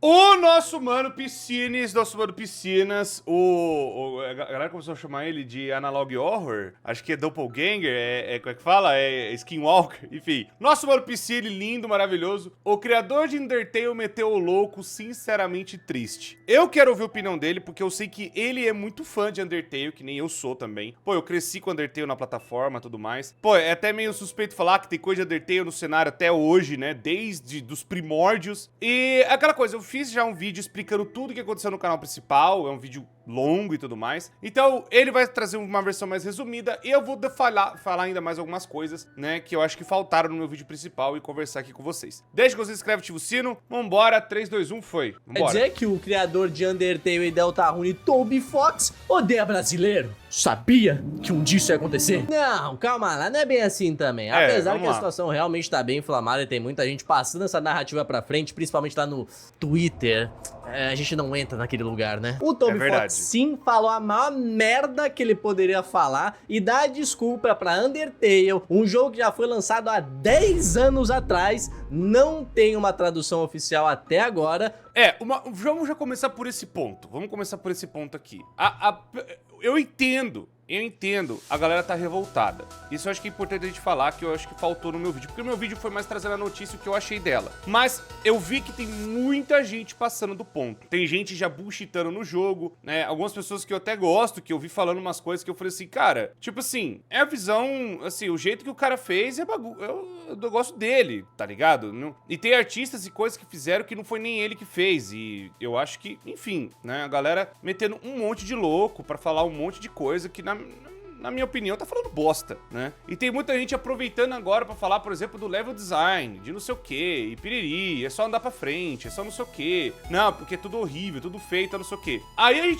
O nosso mano Piscinas, a galera começou a chamar ele de Analog Horror, acho que é Doppelganger, como é que fala? É Skinwalker, enfim. Nosso mano Piscine, lindo, maravilhoso. O criador de Undertale meteu o louco, sinceramente triste. Eu quero ouvir a opinião dele, porque eu sei que ele é muito fã de Undertale, que nem eu sou também. Pô, eu cresci com Undertale na plataforma e tudo mais. Pô, é até meio suspeito falar que tem coisa de Undertale no cenário até hoje, né? Desde dos primórdios. E aquela coisa, eu fiz já um vídeo explicando tudo o que aconteceu no canal principal, é um vídeo longo e tudo mais. Então, ele vai trazer uma versão mais resumida e eu vou falar ainda mais algumas coisas, né, que eu acho que faltaram no meu vídeo principal e conversar aqui com vocês. Deixa que você se inscreve, ativa o sino. Vambora, 3, 2, 1, foi. Vambora. Quer dizer que o criador de Undertale e Deltarune, Toby Fox, odeia brasileiro? Sabia que um dia isso ia acontecer? Não, calma lá, não é bem assim também. Apesar que a situação realmente tá bem inflamada e tem muita gente passando essa narrativa pra frente, principalmente lá no Twitter, a gente não entra naquele lugar, né? O Toby Fox sim falou a maior merda que ele poderia falar e dá desculpa pra Undertale, um jogo que já foi lançado há 10 anos atrás, não tem uma tradução oficial até agora. Vamos já começar por esse ponto. Vamos começar por esse ponto aqui. Eu entendo, a galera tá revoltada. Isso eu acho que é importante a gente falar, que eu acho que faltou no meu vídeo. Porque o meu vídeo foi mais trazendo a notícia, o que eu achei dela. Mas eu vi que tem muita gente passando do ponto. Tem gente já bullshitando no jogo, né? Algumas pessoas que eu até gosto, que eu vi falando umas coisas que eu falei assim, cara, tipo assim, é a visão, assim, o jeito que o cara fez é bagulho. Eu gosto dele, tá ligado? E tem artistas e coisas que fizeram que não foi nem ele que fez. E eu acho que, enfim, né? A galera metendo um monte de louco pra falar um monte de coisa que na minha opinião, tá falando bosta, né? E tem muita gente aproveitando agora pra falar, por exemplo, do level design, de não sei o que, e piriri, é só andar pra frente, é só não sei o que. Não, porque é tudo horrível, tudo feito, não sei o que. Aí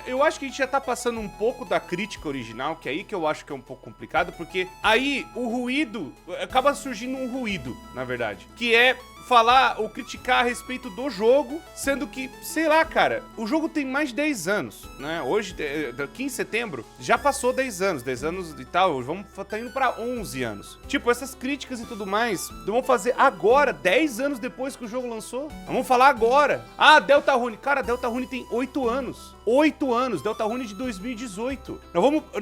eu acho que a gente já tá passando um pouco da crítica original, que é aí que eu acho que é um pouco complicado, porque aí o ruído, acaba surgindo um ruído, na verdade, que é falar ou criticar a respeito do jogo, sendo que, sei lá, cara, o jogo tem mais de 10 anos, né? Hoje, aqui em setembro, já passou 10 anos e tal, tá indo pra 11 anos. Tipo, essas críticas e tudo mais, vamos fazer agora, 10 anos depois que o jogo lançou. Vamos falar agora. Ah, Deltarune. Cara, Deltarune tem 8 anos. 8 anos, Deltarune de 2018.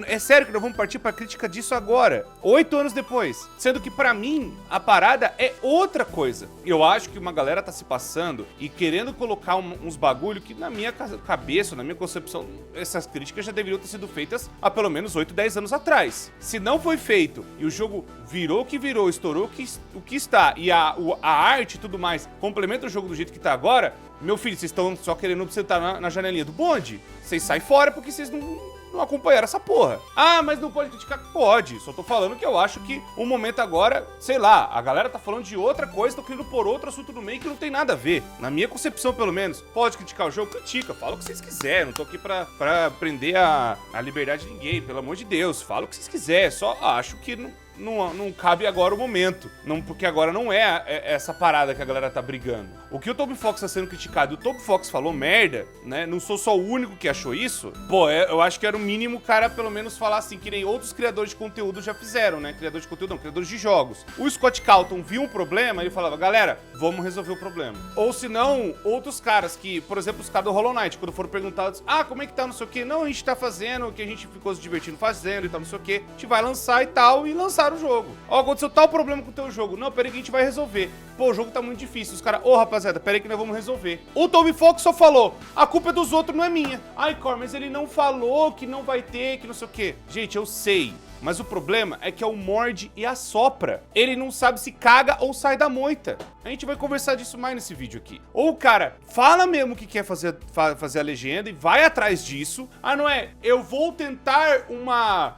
É sério que nós vamos partir pra crítica disso agora, 8 anos depois. Sendo que pra mim, a parada é outra coisa. Eu acho que uma galera tá se passando e querendo colocar uns bagulho que na minha cabeça, na minha concepção, essas críticas já deveriam ter sido feitas há pelo menos 8, 10 anos atrás. Se não foi feito e o jogo virou o que virou, estourou o que está e a arte e tudo mais complementa o jogo do jeito que tá agora, meu filho, vocês estão só querendo sentar na janelinha do bonde? Vocês saem fora porque vocês não acompanharam essa porra. Ah, mas não pode criticar? Pode. Só tô falando que eu acho que o momento agora, sei lá, a galera tá falando de outra coisa, tô querendo pôr outro assunto no meio que não tem nada a ver. Na minha concepção, pelo menos. Pode criticar o jogo? Critica. Fala o que vocês quiserem. Não tô aqui pra prender a liberdade de ninguém. Pelo amor de Deus. Fala o que vocês quiserem. Só acho que não cabe agora o momento. Porque agora não é essa parada que a galera tá brigando. O que o Toby Fox tá sendo criticado, o Toby Fox falou merda, né? Não sou só o único que achou isso. Pô, eu acho que era o mínimo o cara pelo menos falar assim, que nem outros criadores de conteúdo já fizeram, né? Criadores de conteúdo não, criadores de jogos. O Scott Calton viu um problema, ele falava, galera, vamos resolver o problema. Ou se não, outros caras que, por exemplo, os caras do Hollow Knight, quando foram perguntados, como é que tá, não sei o que, não, a gente tá fazendo o que a gente ficou se divertindo fazendo e tal, não sei o que, a gente vai lançar e tal, e lançaram o jogo. Aconteceu tal problema com o teu jogo. Não, peraí que a gente vai resolver. Pô, o jogo tá muito difícil. Os caras, rapaziada, peraí que nós vamos resolver. O Toby Fox só falou, a culpa é dos outros, não é minha. Ai, Cor, mas ele não falou que não vai ter, que não sei o quê. Gente, eu sei. Mas o problema é que é o morde e assopra. Ele não sabe se caga ou sai da moita. A gente vai conversar disso mais nesse vídeo aqui. Ou o cara fala mesmo que quer fazer a legenda e vai atrás disso. Não é, eu vou tentar uma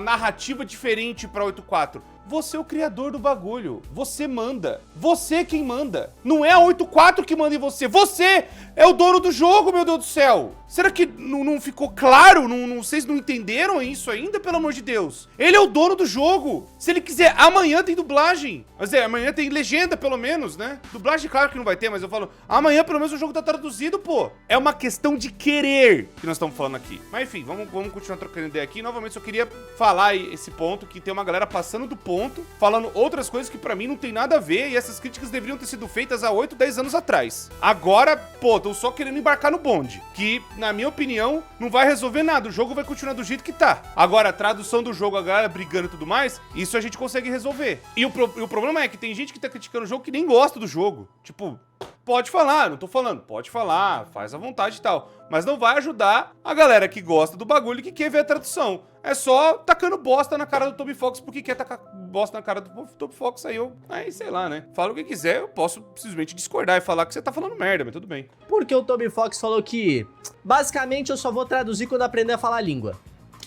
narrativa diferente pra 8.4. Você é o criador do bagulho. Você manda. Você é quem manda. Não é a 8.4 que manda em você. Você é o dono do jogo, meu Deus do céu. Será que não ficou claro? Vocês não entenderam isso ainda, pelo amor de Deus? Ele é o dono do jogo. Se ele quiser, amanhã tem dublagem. Mas amanhã tem legenda, pelo menos, né? Dublagem, claro que não vai ter, mas eu falo, amanhã pelo menos o jogo tá traduzido, pô. É uma questão de querer que nós estamos falando aqui. Mas enfim, vamos continuar trocando ideia aqui. Novamente, eu queria falar esse ponto, que tem uma galera passando do ponto ponto, falando outras coisas que pra mim não tem nada a ver, e essas críticas deveriam ter sido feitas há 8, 10 anos atrás. Agora, pô, tô só querendo embarcar no bonde, que, na minha opinião, não vai resolver nada, o jogo vai continuar do jeito que tá. Agora, a tradução do jogo, a galera brigando e tudo mais, isso a gente consegue resolver. E o problema é que tem gente que tá criticando o jogo que nem gosta do jogo. Tipo, pode falar, não tô falando, pode falar, faz à vontade e tal. Mas não vai ajudar a galera que gosta do bagulho e que quer ver a tradução. É só tacando bosta na cara do Toby Fox porque quer tacar bosta na cara do Toby Fox. Aí sei lá, né? Fala o que quiser, eu posso simplesmente discordar e falar que você tá falando merda, mas tudo bem. Porque o Toby Fox falou que, basicamente, eu só vou traduzir quando aprender a falar a língua.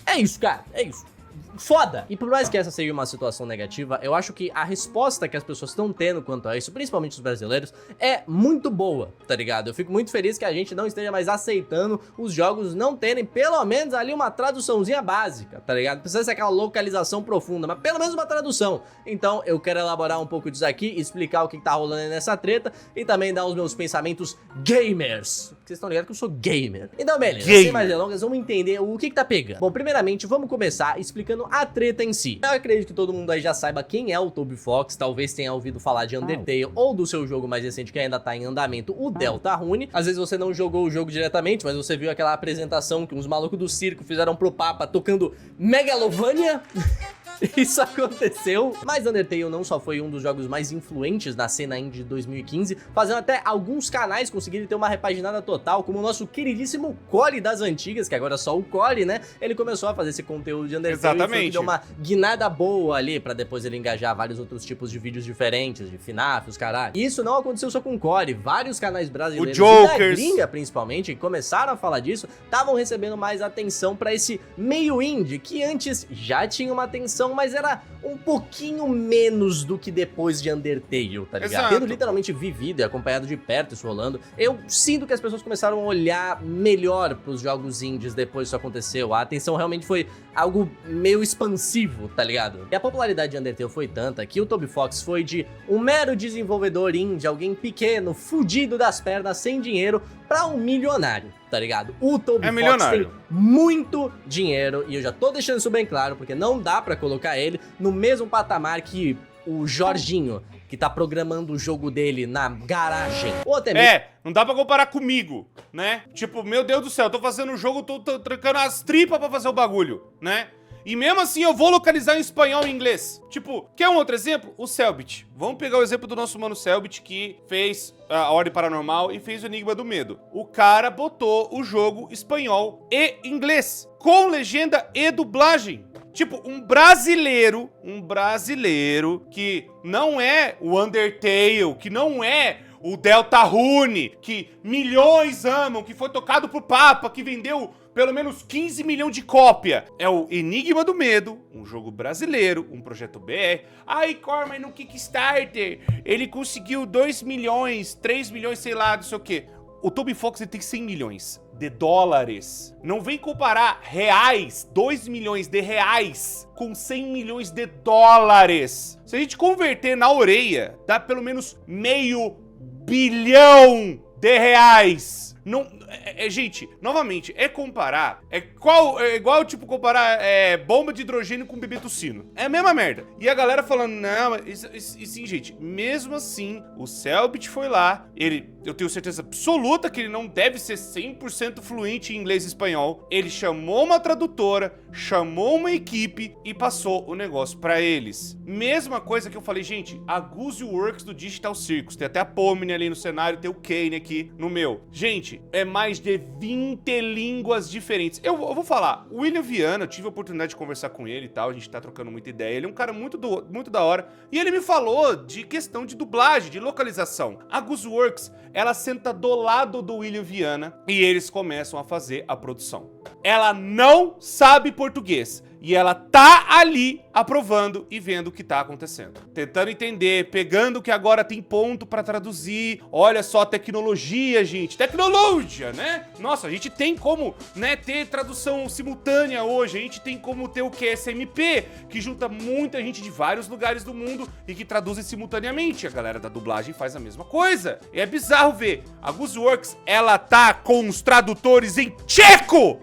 É isso, cara, é isso. Foda! E por mais que essa seja uma situação negativa, eu acho que a resposta que as pessoas estão tendo quanto a isso, principalmente os brasileiros, é muito boa, tá ligado? Eu fico muito feliz que a gente não esteja mais aceitando os jogos não terem pelo menos ali uma traduçãozinha básica, tá ligado? Não precisa ser aquela localização profunda, mas pelo menos uma tradução. Então eu quero elaborar um pouco disso aqui, explicar o que tá rolando nessa treta e também dar os meus pensamentos gamers. Porque vocês estão ligados que eu sou gamer. Então beleza, sem mais delongas, vamos entender o que tá pegando. Bom, primeiramente vamos começar explicando a treta em si. Eu acredito que todo mundo aí já saiba quem é o Toby Fox, talvez tenha ouvido falar de Undertale ou do seu jogo mais recente que ainda tá em andamento, o Deltarune. Às vezes você não jogou o jogo diretamente, mas você viu aquela apresentação que uns malucos do circo fizeram pro Papa tocando Megalovania. Isso aconteceu, mas Undertale não só foi um dos jogos mais influentes na cena indie de 2015, fazendo até alguns canais conseguirem ter uma repaginada total, como o nosso queridíssimo Core das antigas, que agora é só o Core, né? Ele começou a fazer esse conteúdo de Undertale. Exatamente. E deu uma guinada boa ali, pra depois ele engajar vários outros tipos de vídeos diferentes, de FNAF, os caralho. E isso não aconteceu só com o Core, vários canais brasileiros e da gringa, principalmente, que começaram a falar disso, estavam recebendo mais atenção pra esse meio indie, que antes já tinha uma atenção, mas era um pouquinho menos do que depois de Undertale, tá ligado? Exato. Tendo literalmente vivido e acompanhado de perto isso rolando, eu sinto que as pessoas começaram a olhar melhor pros jogos indies depois que isso aconteceu. A atenção realmente foi algo meio expansivo, tá ligado? E a popularidade de Undertale foi tanta que o Toby Fox foi de um mero desenvolvedor indie, alguém pequeno, fudido das pernas, sem dinheiro, pra um milionário, tá ligado? O Toby Fox tem muito dinheiro e eu já tô deixando isso bem claro, porque não dá pra colocar ele no mesmo patamar que o Jorginho, que tá programando o jogo dele na garagem. Ou até mesmo... não dá pra comparar comigo, né? Tipo, meu Deus do céu, eu tô fazendo o jogo, tô trancando as tripas pra fazer o bagulho, né? E mesmo assim eu vou localizar em espanhol e inglês. Tipo, quer um outro exemplo? O Cellbit. Vamos pegar o exemplo do nosso mano Cellbit, que fez a Ordem Paranormal e fez o Enigma do Medo. O cara botou o jogo espanhol e inglês, com legenda e dublagem. Tipo, um brasileiro que não é o Undertale, que não é o Deltarune, que milhões amam, que foi tocado pro Papa, que vendeu pelo menos 15 milhões de cópia. É o Enigma do Medo, um jogo brasileiro, um projeto BR. Aí, Corman, no Kickstarter, ele conseguiu 2 milhões, 3 milhões, sei lá, não sei o quê. O Toby Fox ele tem 100 milhões de dólares. Não vem comparar reais, 2 milhões de reais, com 100 milhões de dólares. Se a gente converter na orelha, dá pelo menos meio bilhão de reais. Não, gente, novamente, comparar, é igual, tipo, comparar bomba de hidrogênio com bebê tossino. É a mesma merda. E a galera falando, não, e sim, gente, mesmo assim, o Cellbit foi lá, eu tenho certeza absoluta que ele não deve ser 100% fluente em inglês e espanhol. Ele chamou uma tradutora, chamou uma equipe e passou o negócio pra eles. Mesma coisa que eu falei, gente, a Guzzi Works do Digital Circus, tem até a Pomni ali no cenário, tem o Kane aqui no meu. Gente, é mais de 20 línguas diferentes. Eu vou falar, o William Viana, eu tive a oportunidade de conversar com ele e tal, a gente tá trocando muita ideia, ele é um cara muito da hora, e ele me falou de questão de dublagem, de localização. A Guzzi Works, ela senta do lado do William Viana e eles começam a fazer a produção. Ela não sabe português e ela tá ali aprovando e vendo o que tá acontecendo. Tentando entender, pegando que agora tem ponto pra traduzir. Olha só a tecnologia, gente. Tecnologia, né? Nossa, a gente tem como, né, ter tradução simultânea hoje. A gente tem como ter o QSMP, que junta muita gente de vários lugares do mundo e que traduzem simultaneamente. A galera da dublagem faz a mesma coisa. E é bizarro ver. A Guzzi Works, ela tá com os tradutores em tcheco,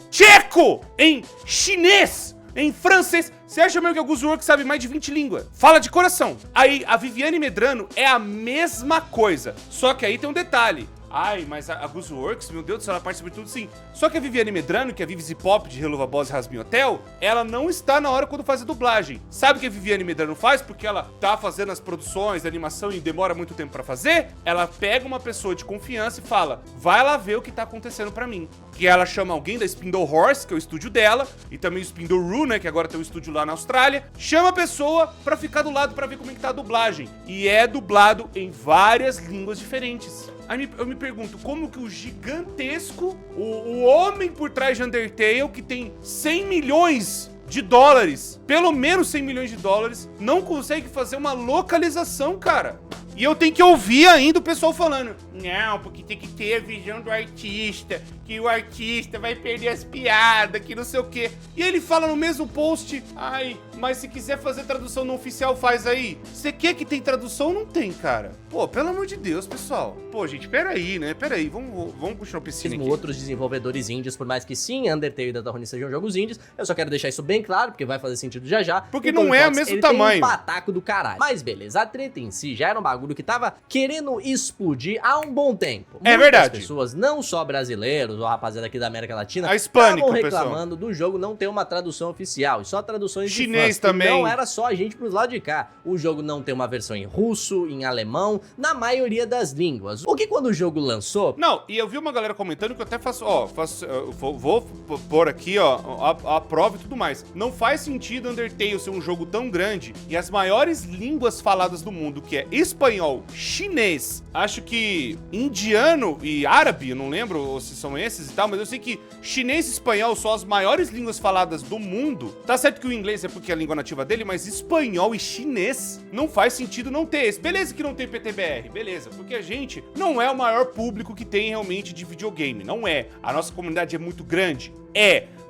em chinês, em francês. Você acha mesmo que a Guzzworks sabe mais de 20 línguas? Fala de coração. Aí, a Viviane Medrano é a mesma coisa, só que aí tem um detalhe. Ai, mas a Guzzworks, meu Deus do céu, ela participa de tudo sim. Só que a Viviane Medrano, que é a Vivi Pop de Helluva Boss e Rasmin Hotel, ela não está na hora quando faz a dublagem. Sabe o que a Viviane Medrano faz? Porque ela tá fazendo as produções, a animação e demora muito tempo pra fazer. Ela pega uma pessoa de confiança e fala, vai lá ver o que tá acontecendo pra mim. Que ela chama alguém da Spindle Horse, que é o estúdio dela, e também o Spindle Roo, né, que agora tem um estúdio lá na Austrália. Chama a pessoa pra ficar do lado pra ver como é que tá a dublagem. E é dublado em várias línguas diferentes. Aí eu me pergunto, como que o gigantesco, o homem por trás de Undertale, que tem 100 milhões de dólares, pelo menos 100 milhões de dólares, não consegue fazer uma localização, cara? E eu tenho que ouvir ainda o pessoal falando, não, porque tem que ter a visão do artista, que o artista vai perder as piadas, que não sei o quê. E ele fala no mesmo post, ai, mas se quiser fazer tradução não oficial, faz aí. Você quer que tem tradução? Não tem, cara. Pô, pelo amor de Deus, pessoal. Pô, gente, peraí, né? Peraí, vamos puxar o piscina aqui. Outros desenvolvedores indies, por mais que sim, Undertale e Deltarune sejam jogos indies, eu só quero deixar isso bem claro, porque vai fazer sentido já já. Porque não é o mesmo tamanho. Tem um pataco do caralho. Mas beleza, a treta em si já era um bagulho que tava querendo explodir há um bom tempo. É verdade. Muitas pessoas, não só brasileiros ou rapaziada aqui da América Latina, a hispânica, estavam reclamando do jogo não ter uma tradução oficial, e só traduções chinês de fãs, também. Não era só a gente pros lados de cá. O jogo não tem uma versão em russo, em alemão, na maioria das línguas. O que quando o jogo lançou... Não, e eu vi uma galera comentando que eu até faço, ó, vou pôr aqui, ó, a prova e tudo mais. Não faz sentido Undertale ser um jogo tão grande e as maiores línguas faladas do mundo, que é espanhol, chinês, acho que indiano e árabe, eu não lembro se são esses e tal, mas eu sei que chinês e espanhol são as maiores línguas faladas do mundo. Tá certo que o inglês é porque é a língua nativa dele, mas espanhol e chinês não faz sentido não ter esse. Beleza que não tem PTBR, beleza, porque a gente não é o maior público que tem realmente de videogame, não é. A nossa comunidade é muito grande,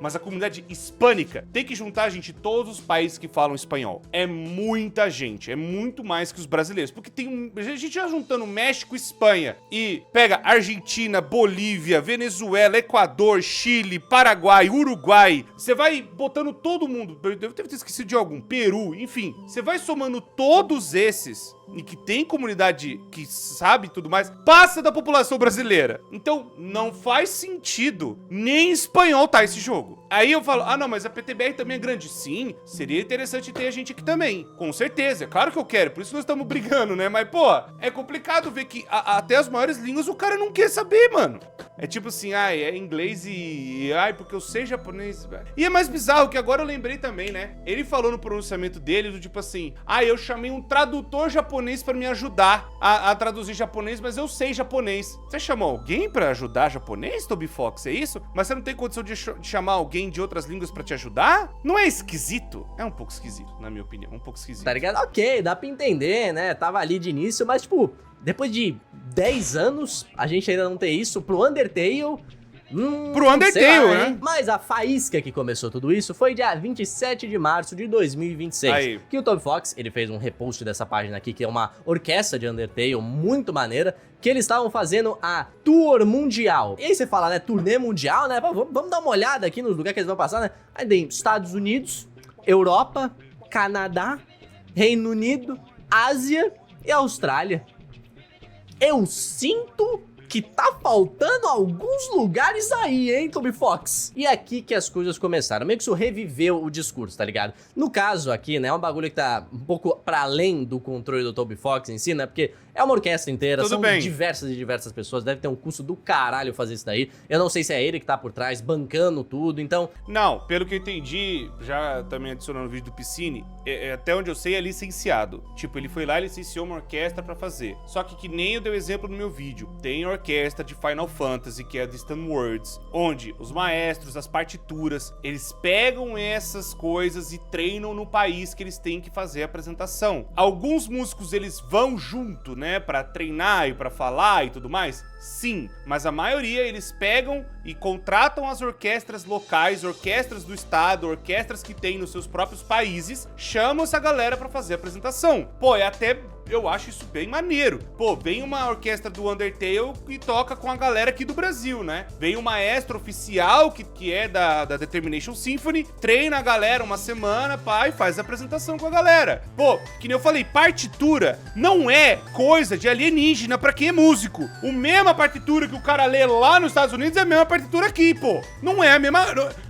mas a comunidade hispânica tem que juntar, gente, todos os países que falam espanhol. É muita gente, é muito mais que os brasileiros, porque tem a gente já juntando México, Espanha e pega Argentina, Bolívia, Venezuela, Equador, Chile, Paraguai, Uruguai, você vai botando todo mundo, eu devo ter esquecido de algum, Peru, enfim, você vai somando todos esses e que tem comunidade que sabe tudo mais, passa da população brasileira. Então, não faz sentido nem em espanhol tá esse jogo. Aí eu falo, ah não, mas a PTBR também é grande. Sim, seria interessante ter a gente aqui também. Com certeza, é claro que eu quero, por isso nós estamos brigando, né? Mas, pô, é complicado ver que até as maiores línguas o cara não quer saber, mano. É tipo assim, ai, é inglês e... ai, porque eu sei japonês, velho. E é mais bizarro que agora eu lembrei também, né? Ele falou no pronunciamento dele, do tipo assim, ah, eu chamei um tradutor japonês pra me ajudar a traduzir japonês, mas eu sei japonês. Você chamou alguém pra ajudar japonês, Toby Fox, é isso? Mas você não tem condição de chamar alguém de outras línguas pra te ajudar? Não é esquisito? É um pouco esquisito, na minha opinião, um pouco esquisito. Tá ligado? Ok, dá pra entender, né? Tava ali de início, mas tipo... Depois de 10 anos, a gente ainda não tem isso pro Undertale. Pro Undertale, lá, né? Mas a faísca que começou tudo isso foi dia 27 de março de 2026. Aí. Que o Toby Fox, ele fez um repost dessa página aqui, que é uma orquestra de Undertale muito maneira, que eles estavam fazendo a Tour Mundial. E aí você fala, né, turnê mundial, né? Vamos dar uma olhada aqui nos lugares que eles vão passar, né? Aí tem Estados Unidos, Europa, Canadá, Reino Unido, Ásia e Austrália. Eu sinto que tá faltando alguns lugares aí, hein, Toby Fox? E aqui que as coisas começaram. Meio que isso reviveu o discurso, tá ligado? No caso aqui, né, é um bagulho que tá um pouco pra além do controle do Toby Fox em si, né? Porque é uma orquestra inteira, Tudo são bem. diversas pessoas, deve ter um custo do caralho fazer isso daí. Eu não sei se é ele que tá por trás, bancando tudo, então... Não, pelo que eu entendi, já também adicionando o vídeo do Piscine, até onde eu sei é licenciado. Tipo, ele foi lá e licenciou uma orquestra pra fazer. Só que nem eu dei o exemplo no meu vídeo, tem orquestra de Final Fantasy, que é a Distant Worlds, onde os maestros, as partituras, eles pegam essas coisas e treinam no país que eles têm que fazer a apresentação. Alguns músicos, eles vão junto, né, pra treinar e pra falar e tudo mais? Sim, mas a maioria eles pegam e contratam as orquestras locais, orquestras do estado, orquestras que tem nos seus próprios países, chamam essa galera pra fazer a apresentação. Pô, é até eu acho isso bem maneiro. Pô, vem uma orquestra do Undertale e toca com a galera aqui do Brasil, né? Vem o maestro oficial, que é da Determination Symphony, treina a galera uma semana, pá, e faz a apresentação com a galera. Pô, que nem eu falei, partitura não é coisa de alienígena pra quem é músico. O mesma partitura que o cara lê lá nos Estados Unidos é a mesma partitura aqui, pô. Não é a mesma...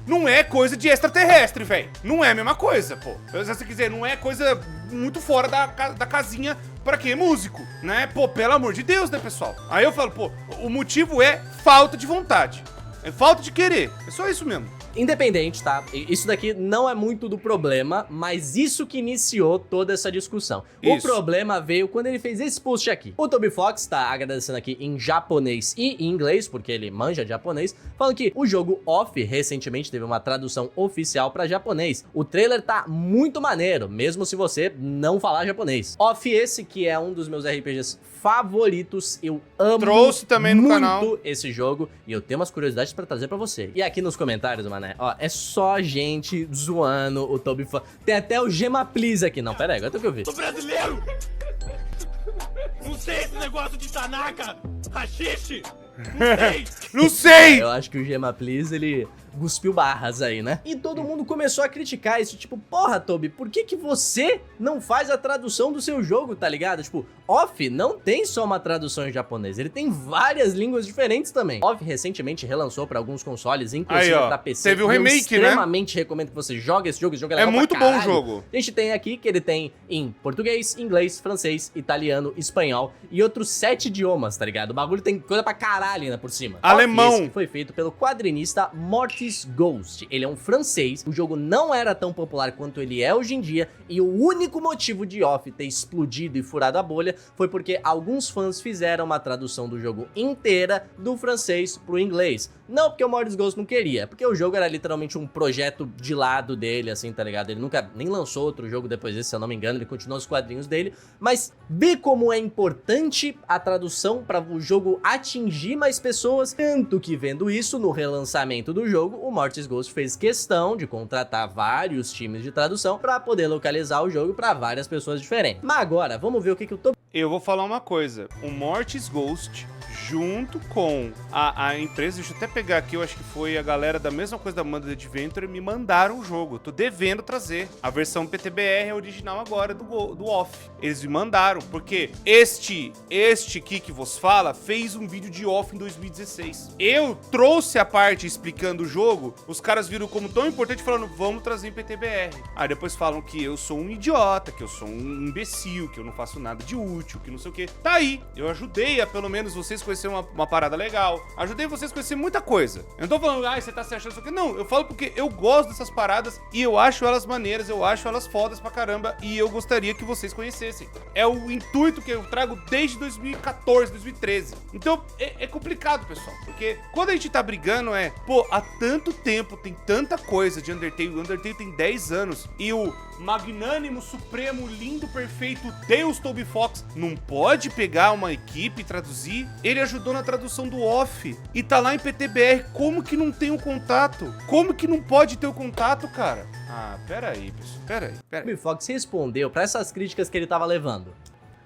Não é coisa de extraterrestre, velho. Não é a mesma coisa, pô. Se você quiser, não é coisa muito fora da casinha pra quem é músico, né? Pô, pelo amor de Deus, né, pessoal? Aí eu falo, pô, o motivo é falta de vontade. É falta de querer. É só isso mesmo. Independente, tá? Isso daqui não é muito do problema, mas isso que iniciou toda essa discussão. O problema veio quando ele fez esse post aqui. O Toby Fox tá agradecendo aqui em japonês e em inglês, porque ele manja de japonês, falando que o jogo Off recentemente teve uma tradução oficial pra japonês. O trailer tá muito maneiro, mesmo se você não falar japonês. Off esse que é um dos meus RPGs favoritos, eu amo Trouxe também no canal esse jogo e eu tenho umas curiosidades pra trazer pra você. E aqui nos comentários, mané, ó, é só gente zoando o Toby Fox. Tem até o Gema Please aqui. Não, pera aí, agora tem que ouvir. Sou brasileiro! Não sei esse negócio de Tanaka! Rachixe! Não sei! Não sei! Eu acho que o Gema Please, ele cuspiu barras aí, né? E todo mundo começou a criticar isso, tipo, porra, Toby, por que você não faz a tradução do seu jogo, tá ligado? Tipo, Off não tem só uma tradução em japonês, ele tem várias línguas diferentes também. Off recentemente relançou pra alguns consoles, inclusive aí, pra PC. Teve o remake, né? Eu extremamente recomendo que você jogue esse jogo é legal. É muito pra bom o jogo. A gente tem aqui que ele tem em português, inglês, francês, italiano, espanhol e outros 7 idiomas, tá ligado? O bagulho tem coisa pra caralho ainda por cima. Alemão. Esse que foi feito pelo quadrinista Mortis Ghost. Ele é um francês, o jogo não era tão popular quanto ele é hoje em dia, e o único motivo de Off ter explodido e furado a bolha foi porque alguns fãs fizeram uma tradução do jogo inteira do francês pro inglês. Não porque o Mortis Ghost não queria, porque o jogo era literalmente um projeto de lado dele, assim, tá ligado? Ele nunca nem lançou outro jogo depois desse, se eu não me engano, ele continuou os quadrinhos dele, mas vê como é importante a tradução para o jogo atingir mais pessoas, tanto que vendo isso, no relançamento do jogo, o Mortis Ghost fez questão de contratar vários times de tradução para poder localizar o jogo para várias pessoas diferentes. Mas agora, vamos ver o que o Toby... Eu vou falar uma coisa, o Mortis Ghost, junto com a empresa, deixa eu até pegar aqui, eu acho que foi a galera da mesma coisa da Mandate Adventure, me mandaram o jogo. Eu tô devendo trazer a versão PTBR original agora do Off. Eles me mandaram, porque este aqui que vos fala fez um vídeo de Off em 2016. Eu trouxe a parte explicando o jogo, os caras viram como tão importante falando, vamos trazer em PTBR. Aí depois falam que eu sou um idiota, que eu sou um imbecil, que eu não faço nada de útil, que não sei o que. Tá aí, eu ajudei a pelo menos vocês conhecer uma parada legal. Ajudei vocês a conhecer muita coisa. Eu não tô falando, você tá se achando isso aqui. Não, eu falo porque eu gosto dessas paradas e eu acho elas maneiras, eu acho elas fodas pra caramba e eu gostaria que vocês conhecessem. É o intuito que eu trago desde 2014, 2013. Então, é complicado, pessoal, porque quando a gente tá brigando pô, há tanto tempo, tem tanta coisa de Undertale, o Undertale tem 10 anos e o magnânimo, supremo, lindo, perfeito Deus Toby Fox não pode pegar uma equipe e traduzir? Ele ajudou na tradução do Off e tá lá em PTBR. Como que não tem o contato? Como que não pode ter o contato, cara? Ah, pera aí, pessoal. Pera aí. Toby Fox respondeu pra essas críticas que ele tava levando.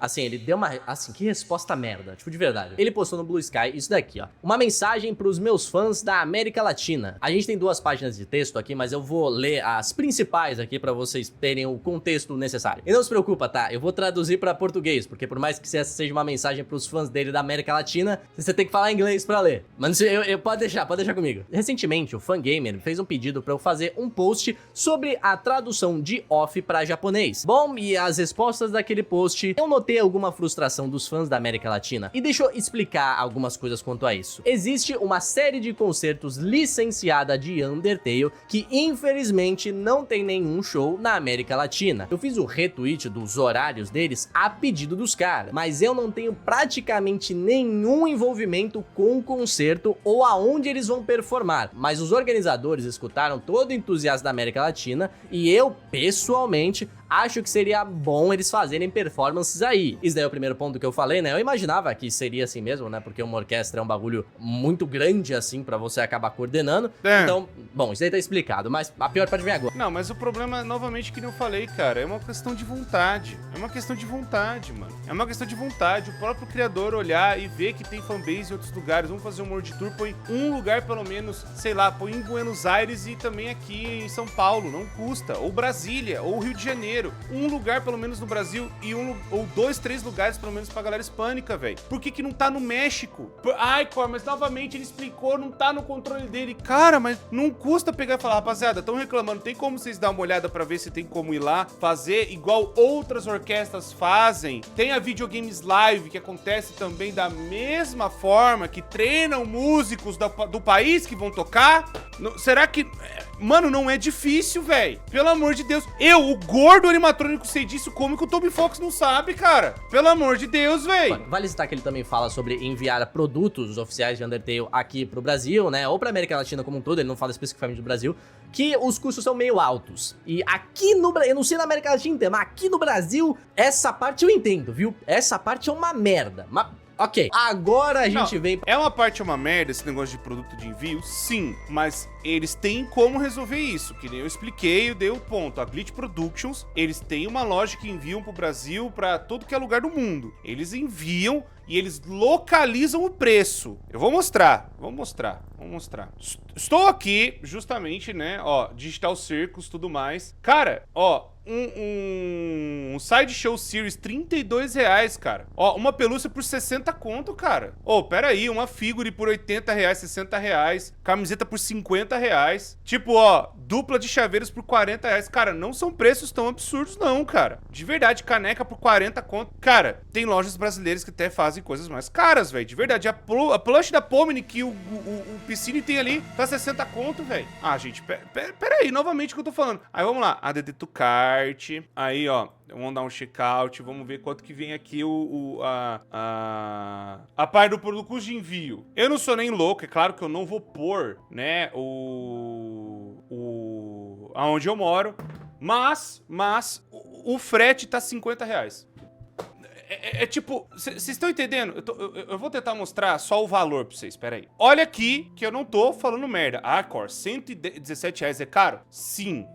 Assim, ele deu uma... Assim, que resposta merda. Tipo, de verdade. Ele postou no Blue Sky isso daqui, ó. Uma mensagem pros meus fãs da América Latina. A gente tem 2 páginas de texto aqui, mas eu vou ler as principais aqui pra vocês terem o contexto necessário. E não se preocupa, tá? Eu vou traduzir pra português, porque por mais que essa seja uma mensagem pros fãs dele da América Latina, você tem que falar inglês pra ler. Mas pode deixar comigo. Recentemente, o Fangamer fez um pedido pra eu fazer um post sobre a tradução de Off pra japonês. Bom, e as respostas daquele post, eu notei alguma frustração dos fãs da América Latina e deixa eu explicar algumas coisas quanto a isso. Existe uma série de concertos licenciada de Undertale que infelizmente não tem nenhum show na América Latina. Eu fiz o retweet dos horários deles a pedido dos caras, mas eu não tenho praticamente nenhum envolvimento com o concerto ou aonde eles vão performar, mas os organizadores escutaram todo o entusiasmo da América Latina e eu, pessoalmente, acho que seria bom eles fazerem performances aí. Isso daí é o primeiro ponto que eu falei, né? Eu imaginava que seria assim mesmo, né? Porque uma orquestra é um bagulho muito grande, assim, pra você acabar coordenando. Então, bom, isso aí tá explicado, mas a pior parte vem agora. Não, mas o problema, novamente, que nem eu falei, cara, é uma questão de vontade. É uma questão de vontade, mano. É uma questão de vontade. O próprio criador olhar e ver que tem fanbase em outros lugares. Vamos fazer um World Tour, põe um lugar pelo menos, sei lá, põe em Buenos Aires e também aqui em São Paulo, não custa. Ou Brasília, ou Rio de Janeiro. Um lugar pelo menos no Brasil e ou 2, 3 lugares pelo menos pra galera hispânica, velho. Por que não tá no México? Ai, Cor, mas novamente ele explicou, não tá no controle dele. Cara, mas não custa pegar e falar, rapaziada, tão reclamando, tem como vocês dar uma olhada pra ver se tem como ir lá fazer igual outras orquestras fazem? Tem a Videogames Live, que acontece também da mesma forma, que treinam músicos do país que vão tocar? Será que... Mano, não é difícil, velho. Pelo amor de Deus. O gordo animatrônico, sei disso, como que o Toby Fox não sabe, cara? Pelo amor de Deus, velho. Vale citar que ele também fala sobre enviar produtos oficiais de Undertale aqui pro Brasil, né? Ou pra América Latina como um todo, ele não fala especificamente do Brasil, que os custos são meio altos. E aqui no Brasil, eu não sei na América Latina inteira, mas aqui no Brasil, essa parte eu entendo, viu? Essa parte é uma merda. Ok, agora a gente vem... É uma merda esse negócio de produto de envio? Sim, mas eles têm como resolver isso, que nem eu expliquei, eu dei o ponto. A Glitch Productions, eles têm uma loja que enviam pro Brasil, pra todo que é lugar do mundo. Eles enviam e eles localizam o preço. Eu vou mostrar, Estou aqui, justamente, né, ó, Digital Circus, tudo mais. Cara, ó, um Sideshow Series, R$32, cara. Ó, uma pelúcia por 60 conto, cara. Ô, pera aí, uma figure por R$80, R$60. Camiseta por R$50. Tipo, ó, dupla de chaveiros por R$40. Cara, não são preços tão absurdos não, cara. De verdade, caneca por 40 conto. Cara, tem lojas brasileiras que até fazem coisas mais caras, velho. De verdade, a plush da Pomni que o Piscine tem ali, tá 60 conto, velho. Ah, gente, pera aí, novamente o que eu tô falando. Aí, vamos lá. ADD to Cart. Aí, ó, vamos dar um check-out. Vamos ver quanto que vem aqui a parte do custo de envio. Eu não sou nem louco, é claro que eu não vou pôr, né, aonde eu moro. Mas o frete tá R$50. É tipo, vocês estão entendendo? Eu vou tentar mostrar só o valor pra vocês, pera aí. Olha aqui que eu não tô falando merda. Ah, Cor, R$117 é caro? Sim.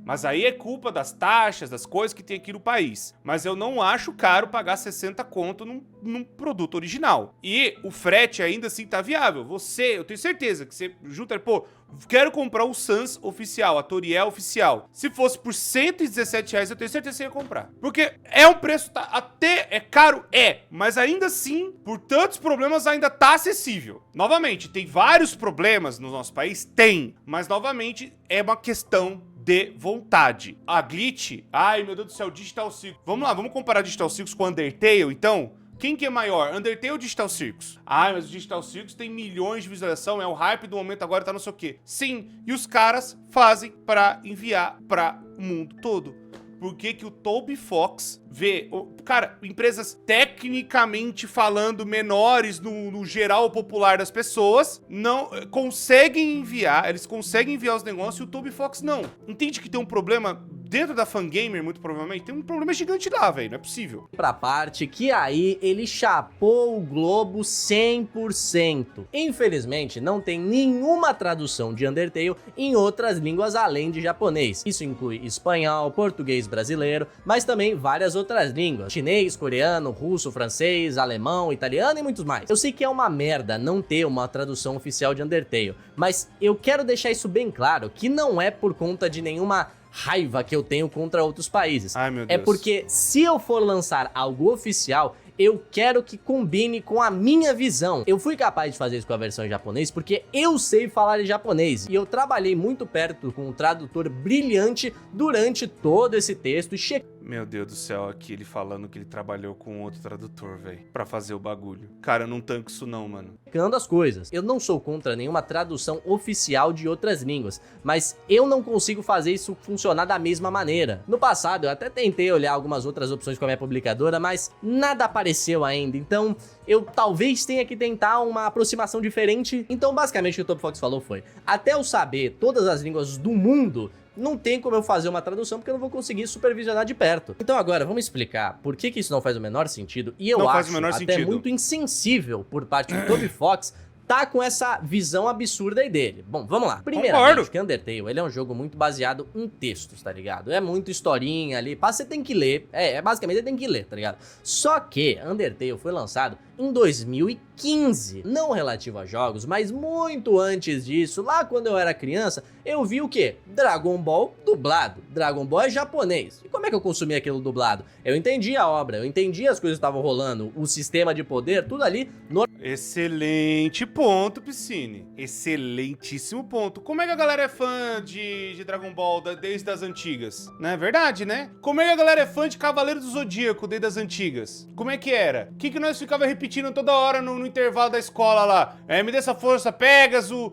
Mas aí é culpa das taxas, das coisas que tem aqui no país. Mas eu não acho caro pagar 60 conto num produto original. E o frete ainda assim tá viável. Eu tenho certeza que você junta, pô, quero comprar o Sans oficial, a Toriel oficial. Se fosse por R$117, eu tenho certeza que você ia comprar. Porque é um preço, até é caro, mas ainda assim, por tantos problemas, ainda tá acessível. Novamente, tem vários problemas no nosso país? Tem. Mas, novamente, é uma questão de vontade. A Glitch, ai meu Deus do céu, Digital Circus. Vamos lá, vamos comparar Digital Circus com Undertale, então? Quem que é maior, Undertale ou Digital Circus? Ah, mas o Digital Circus tem milhões de visualização, é o hype do momento agora, tá não sei o quê. Sim, e os caras fazem pra enviar pra o mundo todo. Por que que o Toby Fox vê... Cara, empresas tecnicamente falando menores no geral popular das pessoas não conseguem enviar, eles conseguem enviar os negócios e o Toby Fox não. Entende que tem um problema dentro da Fangamer, muito provavelmente? Tem um problema gigante lá, velho, não é possível. Pra parte que aí ele chapou o globo 100%. Infelizmente, não tem nenhuma tradução de Undertale em outras línguas além de japonês. Isso inclui espanhol, português brasileiro, mas também várias outras línguas. Chinês, coreano, russo, francês, alemão, italiano e muitos mais. Eu sei que é uma merda não ter uma tradução oficial de Undertale, mas eu quero deixar isso bem claro, que não é por conta de nenhuma raiva que eu tenho contra outros países. Ai, meu Deus. É porque se eu for lançar algo oficial, eu quero que combine com a minha visão. Eu fui capaz de fazer isso com a versão em japonês porque eu sei falar em japonês. E eu trabalhei muito perto com um tradutor brilhante durante todo esse texto e chequei. Meu Deus do céu, aqui ele falando que ele trabalhou com outro tradutor, velho, pra fazer o bagulho. Cara, eu não tanco isso não, mano. As coisas. Eu não sou contra nenhuma tradução oficial de outras línguas, mas eu não consigo fazer isso funcionar da mesma maneira. No passado, eu até tentei olhar algumas outras opções com a minha publicadora, mas nada apareceu ainda, então eu talvez tenha que tentar uma aproximação diferente. Então, basicamente, o que o Toby Fox falou foi, até eu saber todas as línguas do mundo não tem como eu fazer uma tradução porque eu não vou conseguir supervisionar de perto. Então agora, vamos explicar por que isso não faz o menor sentido, e eu acho até muito insensível por parte do Toby Fox tá com essa visão absurda aí dele. Bom, vamos lá. Primeiramente, que Undertale, ele é um jogo muito baseado em textos, tá ligado? É muito historinha ali, você tem que ler, basicamente você tem que ler, tá ligado? Só que Undertale foi lançado em 2015, não relativo a jogos, mas muito antes disso, lá quando eu era criança, eu vi o quê? Dragon Ball dublado. Dragon Ball é japonês. E como é que eu consumi aquilo dublado? Eu entendi a obra, eu entendi as coisas que estavam rolando, o sistema de poder, tudo ali no... Excelente ponto, Piscine. Excelentíssimo ponto. Como é que a galera é fã de Dragon Ball desde as antigas? Não é verdade, né? Como é que a galera é fã de Cavaleiro do Zodíaco desde as antigas? Como é que era? O que nós ficava repetindo toda hora no intervalo da escola lá? Me dê essa força, Pégaso,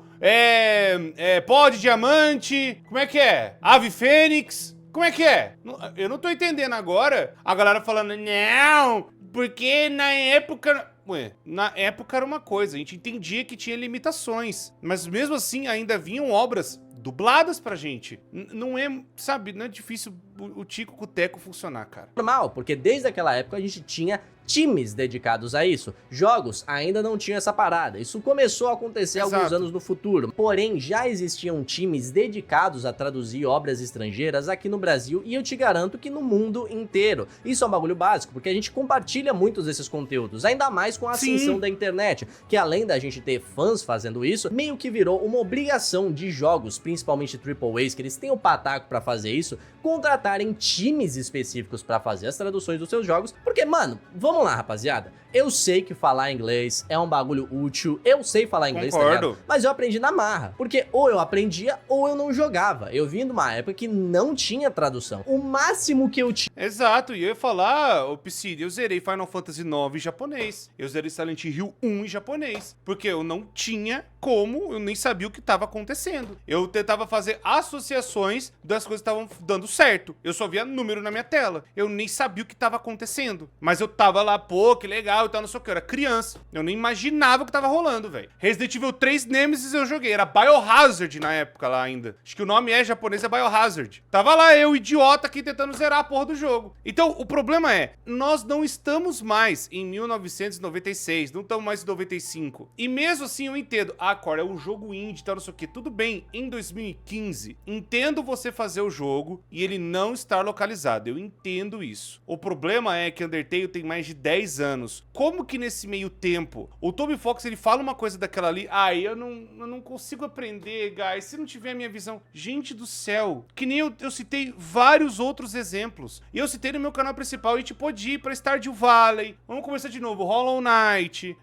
pó de diamante, como é que é? Ave Fênix, como é que é? Eu não tô entendendo agora a galera falando, não, porque na época... Ué, na época era uma coisa, a gente entendia que tinha limitações, mas mesmo assim ainda vinham obras dubladas pra gente. Não é, sabe, não é difícil o Tico com o Teco funcionar, cara. Normal, porque desde aquela época a gente tinha times dedicados a isso. Jogos ainda não tinham essa parada. Isso começou a acontecer alguns anos no futuro. Porém, já existiam times dedicados a traduzir obras estrangeiras aqui no Brasil e eu te garanto que no mundo inteiro. Isso é um bagulho básico, porque a gente compartilha muitos desses conteúdos, ainda mais com a ascensão da internet, que além da gente ter fãs fazendo isso, meio que virou uma obrigação de jogos, principalmente AAAs, que eles têm o pataco pra fazer isso, contratarem times específicos pra fazer as traduções dos seus jogos, porque, mano, vamos lá, rapaziada. Eu sei que falar inglês é um bagulho útil, eu sei falar inglês, tá ligado? Mas eu aprendi na marra, porque ou eu aprendia ou eu não jogava. Eu vim de uma época que não tinha tradução. O máximo que eu tinha... Exato, e eu ia falar, ô Piscine, eu zerei Final Fantasy IX em japonês, eu zerei Silent Hill 1 em japonês, porque eu não tinha como, eu nem sabia o que estava acontecendo. Eu tentava fazer associações das coisas que estavam dando certo. Eu só via número na minha tela. Eu nem sabia o que estava acontecendo. Mas eu tava lá, pô, que legal e tal, não sei o que. Eu era criança. Eu nem imaginava o que tava rolando, velho. Resident Evil 3 Nemesis eu joguei. Era Biohazard na época lá ainda. Acho que o nome japonês é Biohazard. Tava lá eu, idiota, aqui tentando zerar a porra do jogo. Então, o problema é, nós não estamos mais em 1996. Não estamos mais em 95. E mesmo assim eu entendo. Ah, Core, é um jogo indie, tal, não sei o que. Tudo bem, em 2015, entendo você fazer o jogo e ele não estar localizado. Eu entendo isso. O problema é que Undertale tem mais de 10 anos. Como que nesse meio tempo, o Toby Fox, ele fala uma coisa daquela ali, eu não consigo aprender, guys, se não tiver a minha visão. Gente do céu, que nem eu citei vários outros exemplos. E eu citei no meu canal principal, a gente pode ir pra Stardew Valley, vamos começar de novo, Hollow Knight,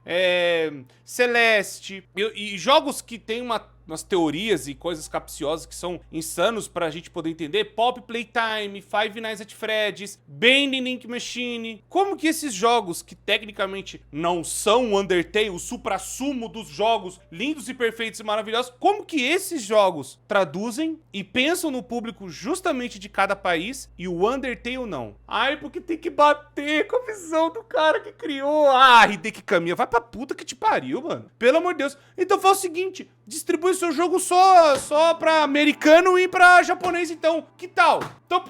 Celeste, e jogos que tem umas teorias e coisas capciosas que são insanos pra gente poder entender. Pop Playtime, Five Nights at Freddy's, Binding Machine. Como que esses jogos, que tecnicamente não são o Undertale, o suprassumo dos jogos lindos e perfeitos e maravilhosos, como que esses jogos traduzem e pensam no público justamente de cada país e o Undertale não? Ai, porque tem que bater com a visão do cara que criou. Hideki Kamiya, vai pra puta que te pariu, mano. Pelo amor de Deus. Então faz o seguinte, distribui seu jogo só pra americano e pra japonês, então. Que tal?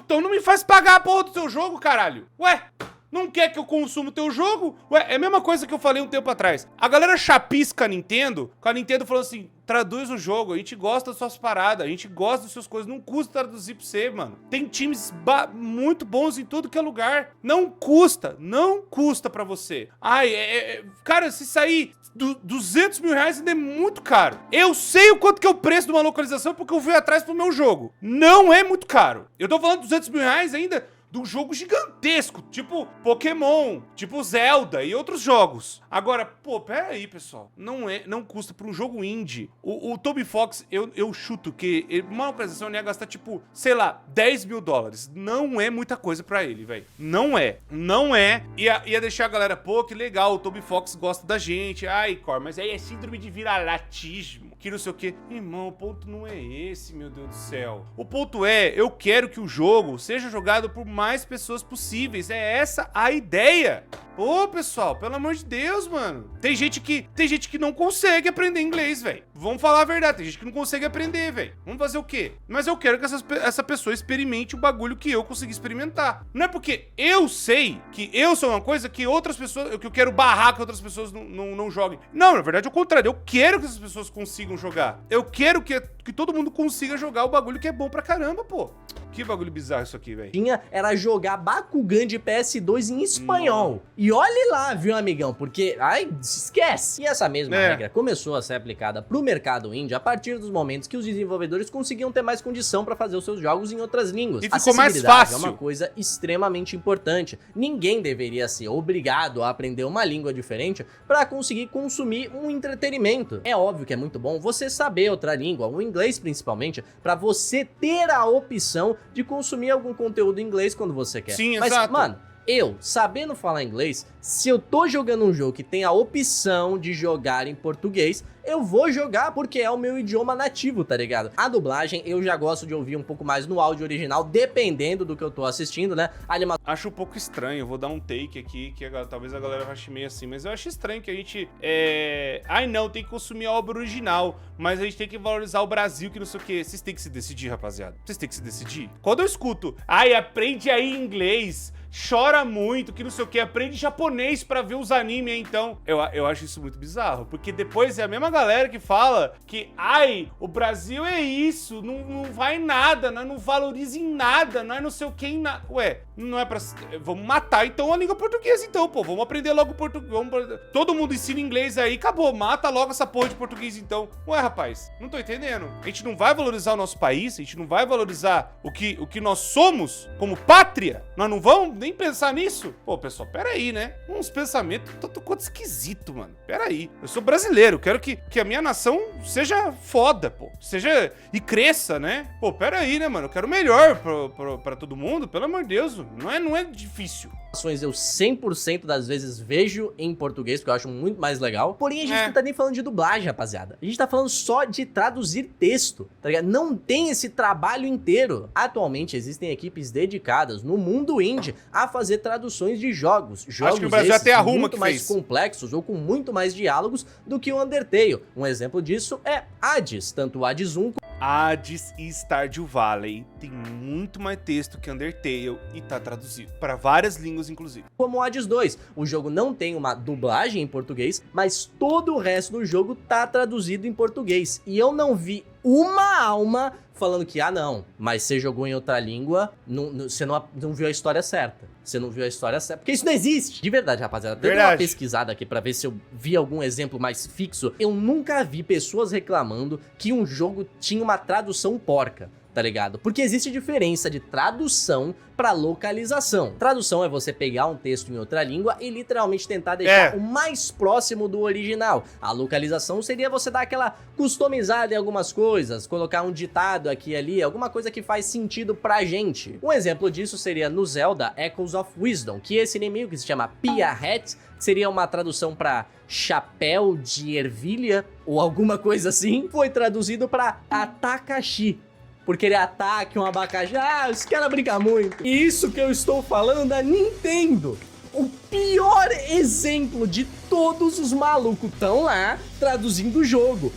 Então não me faz pagar a porra do seu jogo, caralho. Ué, não quer que eu consuma o teu jogo? Ué, é a mesma coisa que eu falei um tempo atrás. A galera chapisca a Nintendo, com a Nintendo falando assim, traduz o jogo, a gente gosta das suas paradas, a gente gosta das suas coisas, não custa traduzir pra você, mano. Tem times muito bons em tudo que é lugar. Não custa pra você. Cara, se sair 200 mil reais ainda é muito caro. Eu sei o quanto que é o preço de uma localização porque eu fui atrás pro meu jogo. Não é muito caro. Eu tô falando 200 mil reais ainda de um jogo gigantesco, tipo Pokémon, tipo Zelda e outros jogos. Agora, pô, pera aí, pessoal. Não custa pra um jogo indie. O Toby Fox, eu chuto que uma localização ele ia gastar, tipo, sei lá, 10 mil dólares. Não é muita coisa pra ele, velho. Não é. Ia deixar a galera, pô, que legal, o Toby Fox gosta da gente. Ai, Cor, mas aí é síndrome de vira-latismo, que não sei o quê. Irmão, o ponto não é esse, meu Deus do céu. O ponto é, eu quero que o jogo seja jogado por mais pessoas possíveis. É essa a ideia. Pô, pessoal, pelo amor de Deus, mano. Tem gente que não consegue aprender inglês, velho. Vamos falar a verdade, tem gente que não consegue aprender, velho. Vamos fazer o quê? Mas eu quero que essa pessoa experimente o bagulho que eu consegui experimentar. Não é porque eu sei que eu sou uma coisa que outras pessoas, que eu quero barrar que outras pessoas não joguem. Não, na verdade é o contrário. Eu quero que essas pessoas consigam jogar. Eu quero que todo mundo consiga jogar o bagulho que é bom pra caramba, pô. Que bagulho bizarro isso aqui, velho. Era jogar Bakugan de PS2 em espanhol. E olhe lá, viu, amigão? Porque, esquece. E essa mesma regra começou a ser aplicada pro mercado indie a partir dos momentos que os desenvolvedores conseguiam ter mais condição pra fazer os seus jogos em outras línguas. E ficou mais fácil. É uma coisa extremamente importante. Ninguém deveria ser obrigado a aprender uma língua diferente pra conseguir consumir um entretenimento. É óbvio que é muito bom você saber outra língua, o inglês principalmente, pra você ter a opção de consumir algum conteúdo em inglês quando você quer. Sim, mas, exato. mano, eu, sabendo falar inglês, se eu tô jogando um jogo que tem a opção de jogar em português, eu vou jogar porque é o meu idioma nativo, tá ligado? A dublagem eu já gosto de ouvir um pouco mais no áudio original, dependendo do que eu tô assistindo, né? Acho um pouco estranho, eu vou dar um take aqui, que talvez a galera ache meio assim, mas eu acho estranho que a gente, não, tem que consumir a obra original, mas a gente tem que valorizar o Brasil, que não sei o quê. Vocês têm que se decidir, rapaziada. Vocês têm que se decidir. Quando eu escuto, aprende aí inglês, chora muito, que não sei o que, aprende japonês pra ver os animes, então. Eu acho isso muito bizarro, porque depois é a mesma galera que fala que, o Brasil é isso, não vai em nada, nós não valoriza em nada, nós não sei o que em nada. Ué, não é pra... Vamos matar então a língua portuguesa então, pô, vamos aprender logo português, todo mundo ensina inglês aí, acabou, mata logo essa porra de português então. Ué, rapaz, não tô entendendo. A gente não vai valorizar o nosso país, a gente não vai valorizar o que nós somos como pátria, nós não vamos nem pensar nisso? Pô, pessoal, peraí, né? Uns pensamentos tanto quanto esquisito, mano. Peraí. Eu sou brasileiro, quero que a minha nação seja foda, pô. Seja... e cresça, né? Pô, peraí, né, mano? Eu quero o melhor pra todo mundo, pelo amor de Deus. Não é difícil. Eu 100% das vezes vejo em português, porque eu acho muito mais legal. Porém, a gente não tá nem falando de dublagem, rapaziada. A gente tá falando só de traduzir texto, tá ligado? Não tem esse trabalho inteiro. Atualmente, existem equipes dedicadas no mundo indie a fazer traduções de jogos. Acho que o Brasil até arruma muito que mais fez. complexos ou com muito mais diálogos do que o Undertale. Um exemplo disso é Hades, tanto o Hades 1 Hades e Stardew Valley tem muito mais texto que Undertale e tá traduzido para várias línguas, inclusive. como o Hades 2. O jogo não tem uma dublagem em português, mas todo o resto do jogo tá traduzido em português. E eu não vi uma alma falando que, não, mas você jogou em outra língua, você não viu a história certa. Você não viu a história certa, porque isso não existe. De verdade, rapaziada, eu dei uma pesquisada aqui pra ver se eu vi algum exemplo mais fixo. Eu nunca vi pessoas reclamando que um jogo tinha uma tradução porca, tá ligado? Porque existe diferença de tradução pra localização. Tradução é você pegar um texto em outra língua e literalmente tentar deixar o mais próximo do original. A localização seria você dar aquela customizada em algumas coisas, colocar um ditado aqui e ali, alguma coisa que faz sentido pra gente. Um exemplo disso seria no Zelda Echoes of Wisdom, que esse inimigo que se chama Pia-Hat seria uma tradução pra chapéu de ervilha ou alguma coisa assim, foi traduzido pra Atakashi, porque ele ataca um abacaxi. Os caras brincam muito. E isso que eu estou falando é Nintendo. O pior exemplo de todos os malucos estão lá traduzindo o jogo.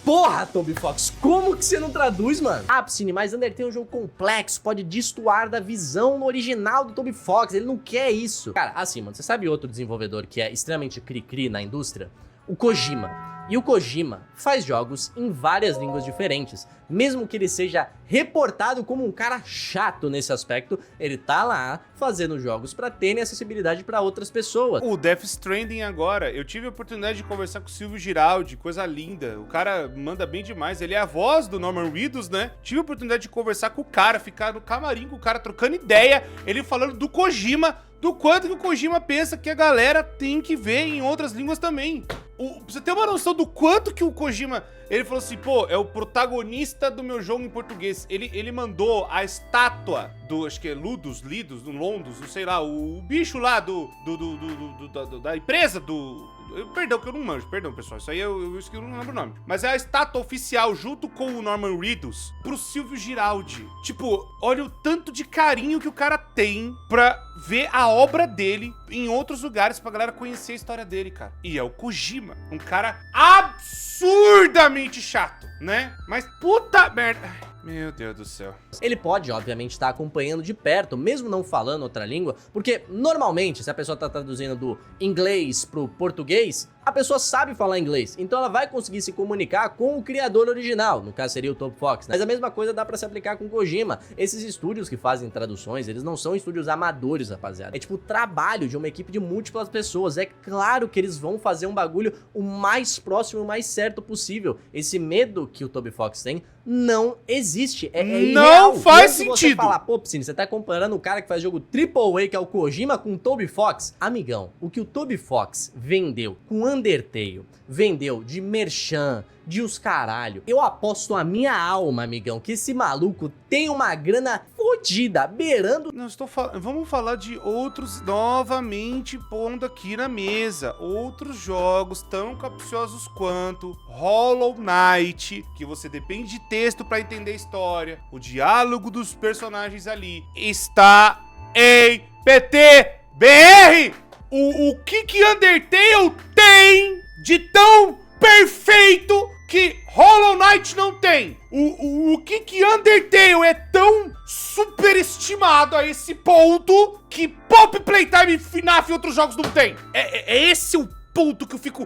Porra, Toby Fox, como que você não traduz, mano? Psyne, mas Undertale é um jogo complexo, pode destoar da visão no original do Toby Fox, ele não quer isso. Cara, assim, mano, você sabe outro desenvolvedor que é extremamente cri-cri na indústria? O Kojima. E o Kojima faz jogos em várias línguas diferentes. Mesmo que ele seja reportado como um cara chato nesse aspecto, ele tá lá fazendo jogos pra terem acessibilidade pra outras pessoas. O Death Stranding agora, eu tive a oportunidade de conversar com o Silvio Giraldi, coisa linda. O cara manda bem demais, ele é a voz do Norman Reedus, né? Tive a oportunidade de conversar com o cara, ficar no camarim com o cara, trocando ideia, ele falando do Kojima, do quanto que o Kojima pensa que a galera tem que ver em outras línguas também. Pra você ter uma noção do quanto que o Kojima, ele falou assim, pô, é o protagonista do meu jogo em português. Ele mandou a estátua do, acho que é Lidos, não sei lá, o bicho lá da empresa do Perdão, que eu não manjo, perdão, pessoal. Isso aí eu não lembro o nome. Mas é a estátua oficial, junto com o Norman Reedus, pro Silvio Giraldi. Tipo, olha o tanto de carinho que o cara tem pra ver a obra dele em outros lugares, pra galera conhecer a história dele, cara. E é o Kojima, um cara absurdamente chato, né? Mas puta merda. Meu Deus do céu. Ele pode, obviamente, estar acompanhando de perto, mesmo não falando outra língua, porque normalmente, se a pessoa tá traduzindo do inglês pro português, a pessoa sabe falar inglês, então ela vai conseguir se comunicar com o criador original, no caso seria o Toby Fox, né? Mas a mesma coisa dá pra se aplicar com Kojima. Esses estúdios que fazem traduções, eles não são estúdios amadores, rapaziada. É tipo o trabalho de uma equipe de múltiplas pessoas. É claro que eles vão fazer um bagulho o mais próximo, o mais certo possível. Esse medo que o Toby Fox tem não existe. É não faz sentido. Você falar, pô, Psyne, você tá comparando o cara que faz jogo AAA, que é o Kojima, com o Toby Fox? Amigão, o que o Toby Fox vendeu com Undertale, vendeu de merchan, de os caralho. Eu aposto a minha alma, amigão, que esse maluco tem uma grana fodida, beirando... Não estou falando... Vamos falar de outros, novamente pondo aqui na mesa, outros jogos tão capciosos quanto Hollow Knight, que você depende de texto pra entender a história, o diálogo dos personagens ali está em PTBR! O que Undertale tem de tão perfeito que Hollow Knight não tem? O que Undertale é tão superestimado a esse ponto que Pop Playtime, FNAF e outros jogos não tem? É esse o ponto que eu fico...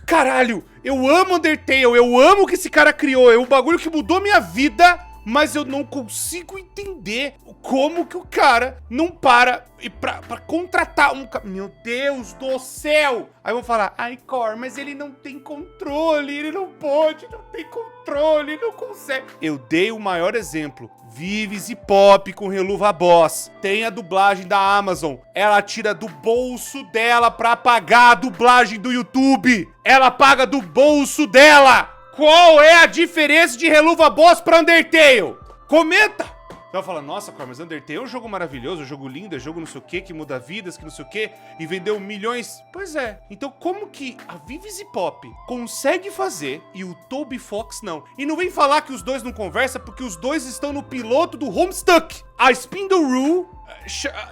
Caralho, eu amo Undertale, eu amo o que esse cara criou, é um bagulho que mudou minha vida, mas eu não consigo entender como que o cara não para pra contratar um... Meu Deus do céu! Aí vão falar, ai, Cor, mas ele não tem controle, ele não pode, não tem controle, ele não consegue. Eu dei o maior exemplo. Vives e Pop com Reluva Boss. Tem a dublagem da Amazon. Ela tira do bolso dela pra pagar a dublagem do YouTube. Ela paga do bolso dela. Qual é a diferença de Reluva Boss pra Undertale? Comenta! Você vai falar, nossa, Cor, mas Undertale é um jogo maravilhoso, um jogo lindo, é um jogo não sei o que muda vidas, que não sei o que e vendeu milhões. Pois é. Então como que a Vives e Pop consegue fazer e o Toby Fox não? E não vem falar que os dois não conversam, porque os dois estão no piloto do Homestuck. A Spindle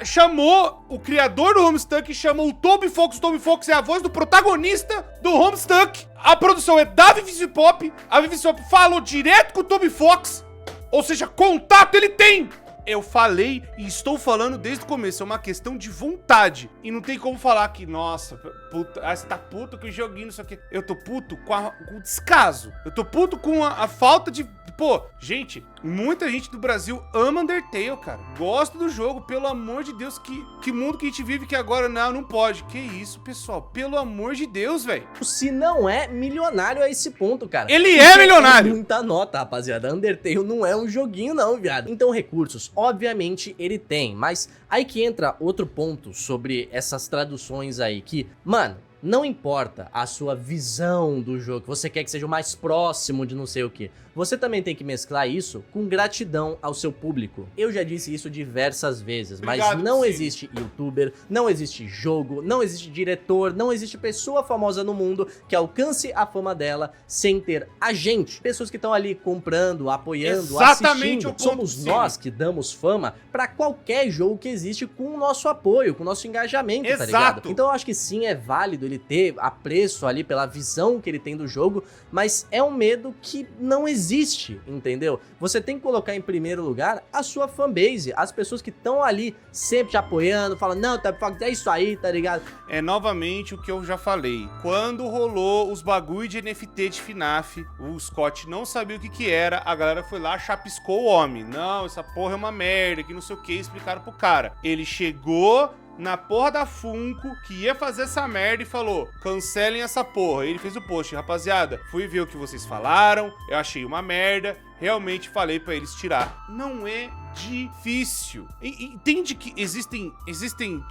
chamou o criador do Homestuck, chamou o Toby Fox. O Toby Fox é a voz do protagonista do Homestuck. A produção é da Vives e Pop. A Vives e Pop falou direto com o Toby Fox. Ou seja, contato ele tem! Eu falei e estou falando desde o começo, é uma questão de vontade. E não tem como falar que, nossa, puta, você tá puto com o joguinho, não sei o quê. Eu tô puto com o descaso. Eu tô puto com a falta de... Pô, gente, muita gente do Brasil ama Undertale, cara. Gosta do jogo, pelo amor de Deus. Que mundo que a gente vive que agora não pode. Que isso, pessoal? Pelo amor de Deus, velho. Se não é milionário a esse ponto, cara. Ele é milionário! É muita nota, rapaziada. Undertale não é um joguinho não, viado. Então recursos, obviamente ele tem. Mas aí que entra outro ponto sobre essas traduções aí. Que, mano... Não importa a sua visão do jogo, que você quer que seja o mais próximo de não sei o que. Você também tem que mesclar isso com gratidão ao seu público. Eu já disse isso diversas vezes, mas não existe youtuber, não existe jogo, não existe diretor, não existe pessoa famosa no mundo que alcance a fama dela sem ter a gente. Pessoas que estão ali comprando, apoiando, assistindo. Somos nós que damos fama pra qualquer jogo que existe com o nosso apoio, com o nosso engajamento, tá ligado? Então eu acho que sim, é válido ele ter apreço ali pela visão que ele tem do jogo, mas é um medo que não existe, entendeu? Você tem que colocar em primeiro lugar a sua fanbase, as pessoas que estão ali sempre te apoiando, falando, não, Toby Fox, é isso aí, tá ligado? É novamente o que eu já falei. Quando rolou os bagulho de NFT de FNAF, o Scott não sabia o que era, a galera foi lá, chapiscou o homem. Não, essa porra é uma merda, que não sei o que, explicaram pro cara. Ele chegou na porra da Funko, que ia fazer essa merda e falou, cancelem essa porra. Ele fez o post, rapaziada, fui ver o que vocês falaram, eu achei uma merda, realmente falei pra eles tirar. Não é difícil. Entende que existem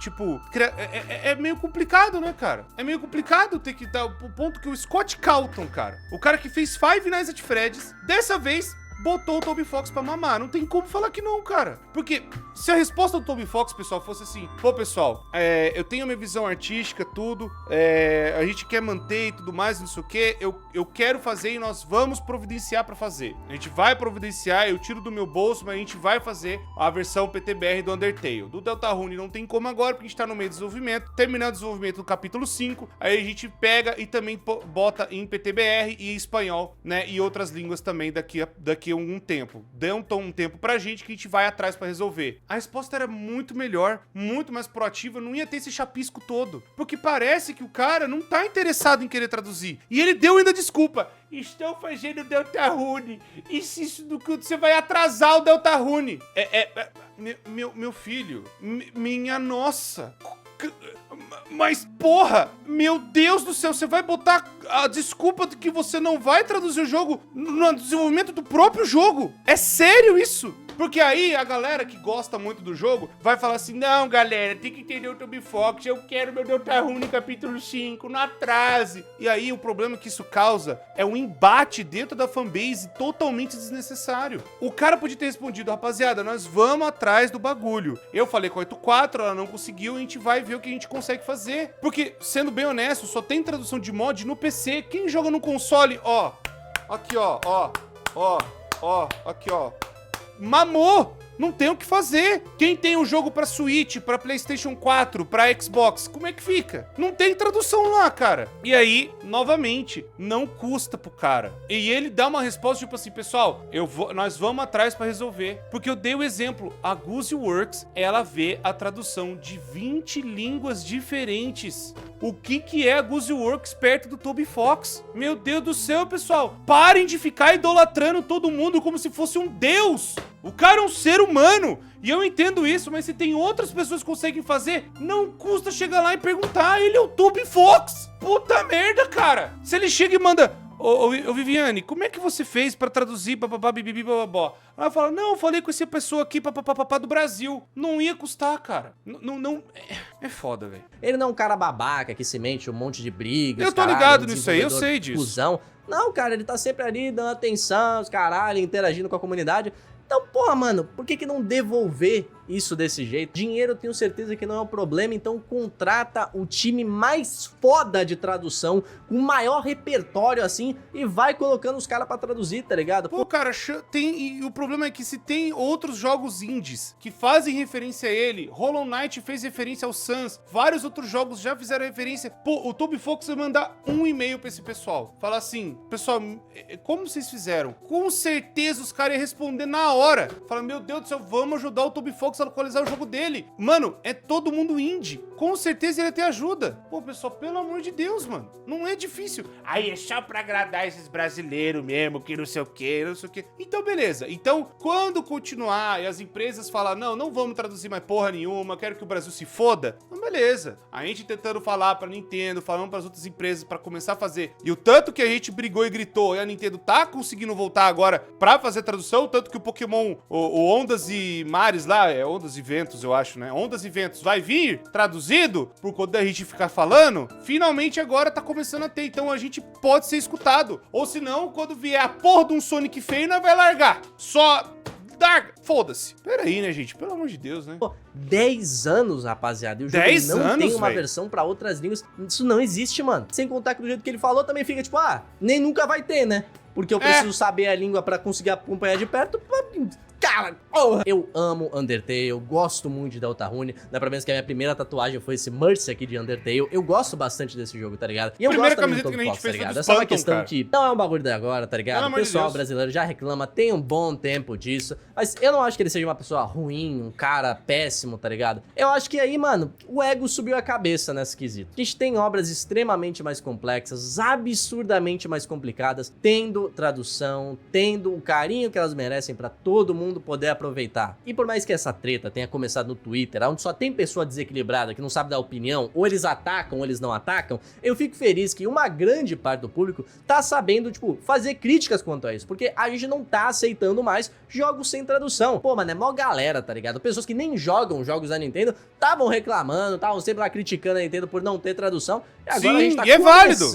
tipo, é meio complicado, né, cara? É meio complicado ter que dar o ponto que o Scott Calton, cara, o cara que fez Five Nights at Freddy's, dessa vez botou o Toby Fox pra mamar. Não tem como falar que não, cara. Porque se a resposta do Toby Fox, pessoal, fosse assim, pô, pessoal, eu tenho a minha visão artística, tudo, a gente quer manter e tudo mais, não sei o quê, eu quero fazer e nós vamos providenciar pra fazer. A gente vai providenciar, eu tiro do meu bolso, mas a gente vai fazer a versão PTBR do Undertale. Do Deltarune não tem como agora, porque a gente tá no meio do desenvolvimento, terminando o desenvolvimento do capítulo 5, aí a gente pega e também bota em PTBR e espanhol, né, e outras línguas também daqui a um tempo. Dê um tempo pra gente que a gente vai atrás pra resolver. A resposta era muito melhor, muito mais proativa, não ia ter esse chapisco todo, porque parece que o cara não tá interessado em querer traduzir. E ele deu ainda desculpa. Estão fazendo Deltarune. Isso do que você vai atrasar o Deltarune. Meu filho, minha nossa. Mas, porra, meu Deus do céu, você vai botar a desculpa de que você não vai traduzir o jogo no desenvolvimento do próprio jogo? É sério isso? Porque aí a galera que gosta muito do jogo vai falar assim, não, galera, tem que entender o Toby Fox, eu quero meu Deltarune capítulo 5, não atrase. E aí o problema que isso causa é um embate dentro da fanbase totalmente desnecessário. O cara podia ter respondido, rapaziada, nós vamos atrás do bagulho. Eu falei com a 8.4, ela não conseguiu, a gente vai ver o que a gente consegue fazer. Porque, sendo bem honesto, só tem tradução de mod no PC. Quem joga no console, ó, aqui ó, aqui ó, mamou! Não tem o que fazer. Quem tem o jogo pra Switch, pra PlayStation 4, pra Xbox, como é que fica? Não tem tradução lá, cara. E aí, novamente, não custa pro cara. E ele dá uma resposta tipo assim, pessoal, nós vamos atrás pra resolver. Porque eu dei o exemplo, a Gooseworks, ela vê a tradução de 20 línguas diferentes. O que é a Gooseworks perto do Toby Fox? Meu Deus do céu, pessoal. Parem de ficar idolatrando todo mundo como se fosse um deus. O cara é um ser humano. E eu entendo isso, mas se tem outras pessoas que conseguem fazer, não custa chegar lá e perguntar. Ele é o Toby Fox. Puta merda, cara. Se ele chega e manda... Ô, Viviane, como é que você fez pra traduzir papapá, bibibi, bababó? Ela fala, não, eu falei com essa pessoa aqui, papapá, do Brasil. Não ia custar, cara. Não... É foda, velho. Ele não é um cara babaca que se mente um monte de brigas. Eu tô ligado nisso aí, eu sei disso. Cusão. Não, cara, ele tá sempre ali dando atenção, os caralho, interagindo com a comunidade. Então, porra, mano, por que não devolver isso desse jeito? Dinheiro eu tenho certeza que não é um problema, então contrata o time mais foda de tradução, com maior repertório assim, e vai colocando os caras pra traduzir, tá ligado? Pô, cara, e o problema é que se tem outros jogos indies que fazem referência a ele, Hollow Knight fez referência ao Sans, vários outros jogos já fizeram referência. Pô, o Toby Fox vai mandar um e-mail pra esse pessoal, falar assim, pessoal, como vocês fizeram? Com certeza os caras iam responder na hora. Fala, meu Deus do céu, vamos ajudar o Toby Fox a localizar o jogo dele. Mano, é todo mundo indie. Com certeza ele ia ter ajuda. Pô, pessoal, pelo amor de Deus, mano. Não é difícil. Aí é só pra agradar esses brasileiros mesmo, que não sei o que, não sei o que. Então, beleza. Então, quando continuar e as empresas falar, não vamos traduzir mais porra nenhuma, quero que o Brasil se foda, então beleza. A gente tentando falar pra Nintendo, falando pras outras empresas pra começar a fazer. E o tanto que a gente brigou e gritou, e a Nintendo tá conseguindo voltar agora pra fazer tradução, o tanto que o Pokémon, o Ondas e Mares lá, Ondas e Ventos, eu acho, né? Ondas e Ventos vai vir traduzido por conta da gente ficar falando. Finalmente agora tá começando a ter, então a gente pode ser escutado. Ou senão, quando vier a porra de um Sonic feio, nós vai largar. Só larga, foda-se. Pera aí, né, gente? Pelo amor de Deus, né? Pô, 10 anos, rapaziada, e o jogo não tem uma versão pra outras línguas. Isso não existe, mano. Sem contar que do jeito que ele falou, também fica tipo, nem nunca vai ter, né? Porque eu preciso saber a língua pra conseguir acompanhar de perto. Cara, porra! Eu amo Undertale, eu gosto muito de Deltarune. Dá pra ver que a minha primeira tatuagem foi esse Mercy aqui de Undertale. Eu gosto bastante desse jogo, tá ligado? E eu gosto também do Toby Fox, tá ligado? Essa é uma questão que não é um bagulho de agora, tá ligado? O pessoal brasileiro já reclama, tem um bom tempo disso. Mas eu não acho que ele seja uma pessoa ruim, um cara péssimo, tá ligado? Eu acho que aí, mano, o ego subiu a cabeça nesse quesito. A gente tem obras extremamente mais complexas, absurdamente mais complicadas, tendo tradução, tendo o carinho que elas merecem pra todo mundo poder aproveitar. E por mais que essa treta tenha começado no Twitter, onde só tem pessoa desequilibrada que não sabe dar opinião, ou eles atacam ou eles não atacam, eu fico feliz que uma grande parte do público tá sabendo, tipo, fazer críticas quanto a isso, porque a gente não tá aceitando mais jogos sem tradução. Pô, mano, é mó galera, tá ligado? Pessoas que nem jogam jogos da Nintendo estavam reclamando, estavam sempre lá criticando a Nintendo por não ter tradução, E agora Sim, a gente tá e é válido.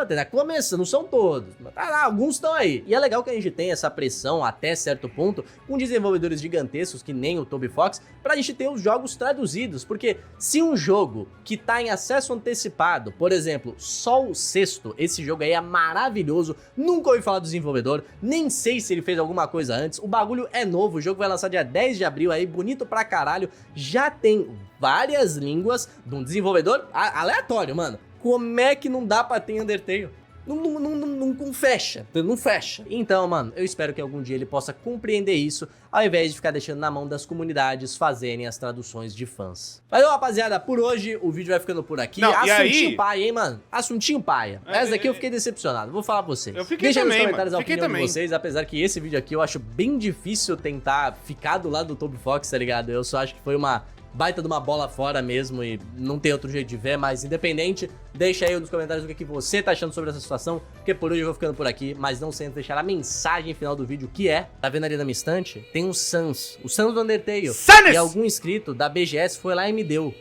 tá começando, não são todos, mas tá lá, alguns estão aí. E é legal que a gente tenha essa pressão até certo ponto, com desenvolvedores gigantescos que nem o Toby Fox, pra gente ter os jogos traduzidos, porque se um jogo que tá em acesso antecipado, por exemplo, Sol Sexto, esse jogo aí é maravilhoso, nunca ouvi falar do desenvolvedor, nem sei se ele fez alguma coisa antes, o bagulho é novo, o jogo vai lançar dia 10 de abril aí, bonito pra caralho, já tem várias línguas de um desenvolvedor aleatório, mano. Como é que não dá pra ter Undertale? Não fecha, não fecha. Então, mano, eu espero que algum dia ele possa compreender isso, ao invés de ficar deixando na mão das comunidades fazerem as traduções de fãs. Valeu, rapaziada, por hoje o vídeo vai ficando por aqui. Não, Assuntinho paia, hein, mano? Assuntinho paia. Essa daqui eu fiquei decepcionado, vou falar pra vocês. Eu fiquei Deixa também, nos comentários mano. a opinião de vocês, apesar que esse vídeo aqui eu acho bem difícil tentar ficar do lado do Toby Fox, tá ligado? Eu só acho que foi uma baita de uma bola fora mesmo e não tem outro jeito de ver, mas independente, deixa aí nos comentários o que você tá achando sobre essa situação, porque por hoje eu vou ficando por aqui, mas não sem deixar a mensagem final do vídeo, que é, tá vendo ali na minha estante? Tem um Sans, o Sans do Undertale, Sans! E algum inscrito da BGS foi lá e me deu.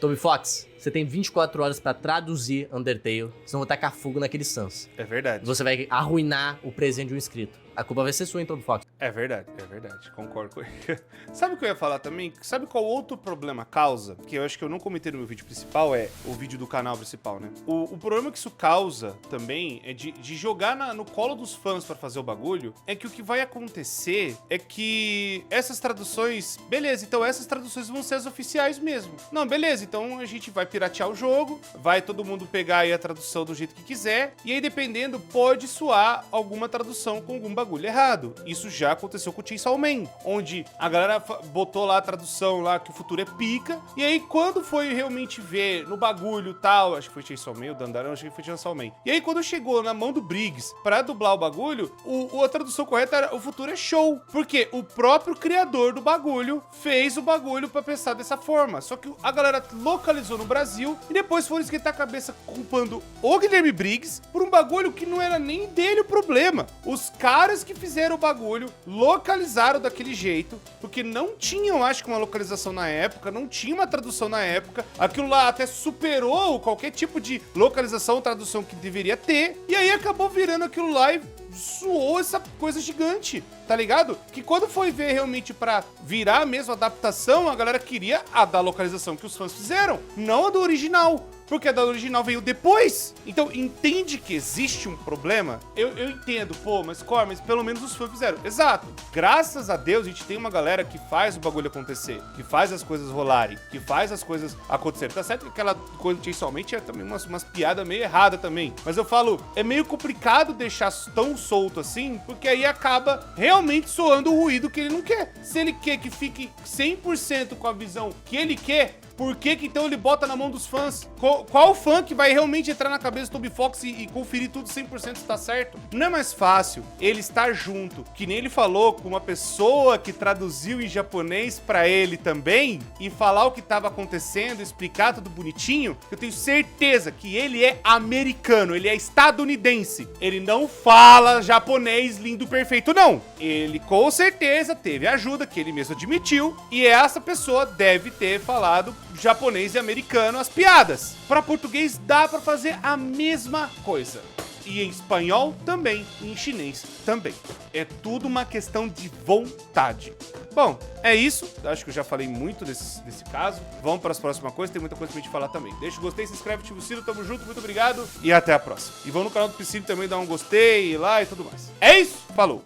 Toby Fox, você tem 24 horas pra traduzir Undertale, senão eu vou tacar fogo naquele Sans. É verdade. Você vai arruinar o presente de um inscrito. A culpa vai ser sua, hein, Toby Fox? É verdade, concordo com ele. Sabe o que eu ia falar também? Sabe qual outro problema causa? Que eu acho que eu não comentei no meu vídeo principal, é o vídeo do canal principal, né? O problema que isso causa também é de jogar no colo dos fãs pra fazer o bagulho, é que o que vai acontecer é que essas traduções... Beleza, então essas traduções vão ser as oficiais mesmo. Não, beleza, então a gente vai piratear o jogo, vai todo mundo pegar aí a tradução do jeito que quiser, e aí dependendo, pode soar alguma tradução com algum bagulho errado. Isso já aconteceu com o Chainsaw Man, onde a galera botou lá a tradução lá que o futuro é pica, e aí quando foi realmente ver no bagulho tal, acho que foi Chainsaw Man, o Dandaran, acho que foi Chainsaw Man. E aí quando chegou na mão do Briggs pra dublar o bagulho, a tradução correta era o futuro é show, porque o próprio criador do bagulho fez o bagulho pra pensar dessa forma, só que a galera localizou no Brasil e depois foram esquentar a cabeça culpando o Guilherme Briggs por um bagulho que não era nem dele o problema. Os caras que fizeram o bagulho localizaram daquele jeito, porque não tinham, acho que, uma localização na época, não tinha uma tradução na época, aquilo lá até superou qualquer tipo de localização, tradução que deveria ter, e aí acabou virando aquilo lá e suou essa coisa gigante, tá ligado? Que quando foi ver realmente pra virar mesmo a adaptação, a galera queria a da localização que os fãs fizeram, não a do original. Porque a da original veio depois. Então, entende que existe um problema? Eu entendo, pô, mas pelo menos os fãs fizeram. Exato. Graças a Deus, a gente tem uma galera que faz o bagulho acontecer, que faz as coisas rolarem, que faz as coisas acontecerem. Tá certo que aquela coisa que somente é também umas piadas meio erradas também. Mas eu falo, é meio complicado deixar tão solto assim, porque aí acaba realmente soando o ruído que ele não quer. Se ele quer que fique 100% com a visão que ele quer, por que então ele bota na mão dos fãs? Qual fã que vai realmente entrar na cabeça do Toby Fox e conferir tudo 100% se tá certo? Não é mais fácil ele estar junto, que nem ele falou, com uma pessoa que traduziu em japonês pra ele também, e falar o que tava acontecendo, explicar tudo bonitinho? Eu tenho certeza que ele é americano, ele é estadunidense. Ele não fala japonês lindo perfeito, não. Ele com certeza teve ajuda, que ele mesmo admitiu, e essa pessoa deve ter falado japonês e americano as piadas. Para português dá para fazer a mesma coisa. E em espanhol também, e em chinês também. É tudo uma questão de vontade. Bom, é isso. Acho que eu já falei muito desse caso. Vamos para as próximas coisas, tem muita coisa pra gente falar também. Deixa o gostei, se inscreve, ativa o sino, tamo junto, muito obrigado e até a próxima. E vão no canal do Psyllo também dar um gostei lá e tudo mais. É isso, falou!